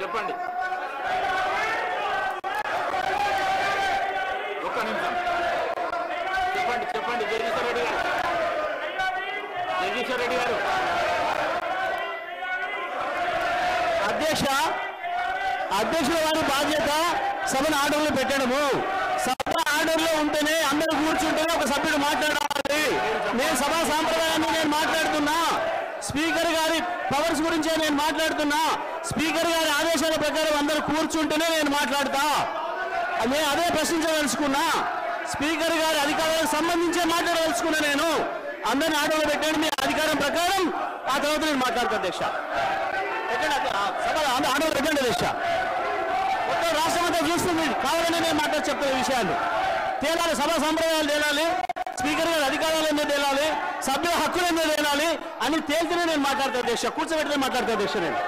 చెప్పండి. ఒక్క నిమిషం చెప్పండి. జగదీశ్వర్ రెడ్డి గారు. అధ్యక్షుల వారి బాధ్యత సభను ఆర్డర్లో పెట్టడము. సభ ఆర్డర్లో ఉంటేనే అందరూ కూర్చుంటేనే ఒక సభ్యుడు మాట్లాడాలి. నేను సభా సాంప్రదాయాన్ని నేను మాట్లాడుతున్నా. స్పీకర్ గారి పవర్స్ గురించే నేను మాట్లాడుతున్నా. స్పీకర్ గారి ఆదేశాల ప్రకారం అందరూ కూర్చుంటేనే నేను మాట్లాడతా. నేను అదే ప్రశ్నించదలుచుకున్నా. స్పీకర్ గారి అధికారాలకు సంబంధించే మాట్లాడదలుచుకున్నా. నేను అందరిని ఆర్డర్లో పెట్టండి మీ అధికారం ప్రకారం. ఆ తర్వాత నేను మాట్లాడతా అధ్యక్ష. సభలో ఆర్డర్ పెట్టండి అధ్యక్ష. మొత్తం రాష్ట్రం అంతా చూస్తుంది. కావాలని నేను చెప్తున్న విషయాలు తేలాలి. సభా సంప్రదాయాలు తేలాలి. స్పీకర్ గారి అధికారాలు ఏందో తేలాలి. సభ్యుల హక్కులు ఏందో తేలాలి అని తేలితేనే నేను మాట్లాడతా అధ్యక్ష. కూర్చోబెట్టినే మాట్లాడతా అధ్యక్ష. నేను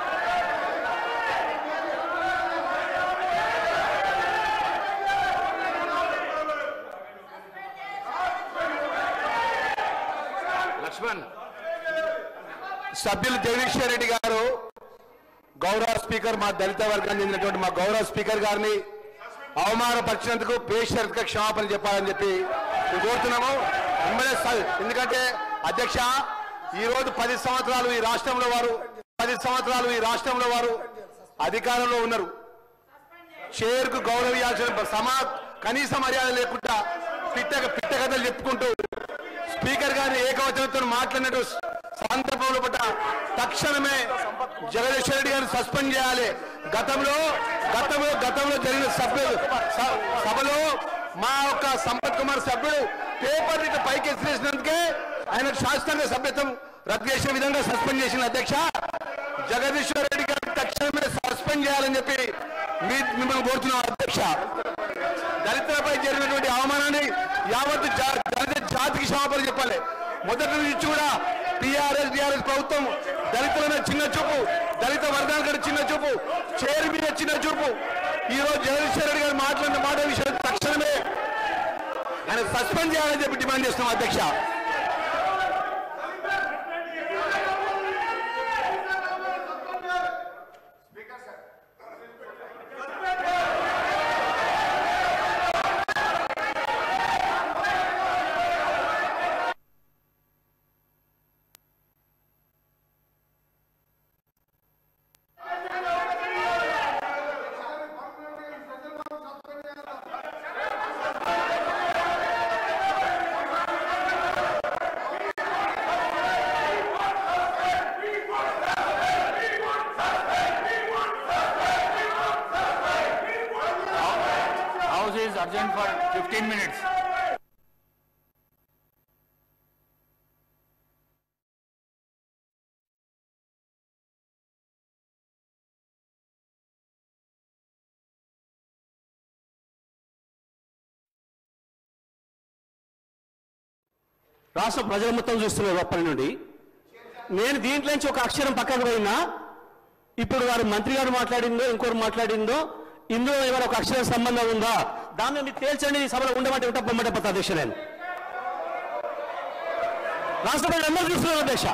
లక్ష్మణ్ సభ్యులు జగదీశ్వర్ రెడ్డి గారు గౌరవ స్పీకర్ మా దళిత వర్గానికి చెందినటువంటి మా గౌరవ స్పీకర్ గారిని అవమానపరిచినందుకు బేషరతుగా క్షమాపణ చెప్పాలని చెప్పి కోరుతున్నాము. ఎందుకంటే అధ్యక్ష ఈరోజు 10 సంవత్సరాలు ఈ రాష్ట్రంలో వారు అధికారంలో ఉన్నారు. చైర్కు గౌరవించాల్సిన కనీస మర్యాద లేకుండా పిట్ట కథలు చెప్పుకుంటూ స్పీకర్ గారిని ఏకవచనంతో మాట్లాడినట్టు సందర్భంలో పట్ల తక్షణమే జగదీశ్వర్ రెడ్డి గారిని సస్పెండ్ చేయాలి. గతంలో జరిగిన సభలో మా యొక్క సంపత్ కుమార్ సభ్యుడు పేపర్ ఇట్లా పైకి ఎత్తివేసినందుకే ఆయన శాస్త్రంగా సభ్యత్వం రద్దు చేసే విధంగా సస్పెండ్ చేసిన అధ్యక్ష. జగదీశ్వర్ రెడ్డి గారిని తక్షణమే సస్పెండ్ చేయాలని చెప్పి మిమ్మల్ని కోరుతున్నాం అధ్యక్ష. దళితులపై జరిగినటువంటి అవమానాన్ని యావత్ దళిత జాతికి క్షమాపణ చెప్పాలి. మొదటి నుంచి కూడా టీఆర్ఎస్ ప్రభుత్వం దళితుల మీద చిన్న చూపు, దళిత వర్గానికి చిన్న చూపు, చైర్ మీద చిన్న చూపు. ఈరోజు జగదీశ్వర్ రెడ్డి గారు మాట్లాడిన మాట విషయం తక్షణమే ఆయన సస్పెండ్ చేయాలని చెప్పి డిమాండ్ చేస్తున్నాం అధ్యక్ష. is urgent for 15 minutes. రాష్ట్ర ప్రజలు మొత్తం చూస్తున్నారు అప్పటి నుండి. నేను దీంట్లో నుంచి ఒక అక్షరం పక్కకు పోయినా ఇప్పుడు వారు మంత్రి గారు మాట్లాడిందో ఇంకోరు మాట్లాడిందో ఇందులో ఏమైనా ఒక అక్షర సంబంధం ఉందా దాన్ని మీరు తేల్చండి. సభలో ఉండమంటే ఉంటా పొమ్మటే అధ్యక్ష. నేను రాష్ట్ర ప్రజలు అందరూ చూస్తున్నారు అధ్యక్ష.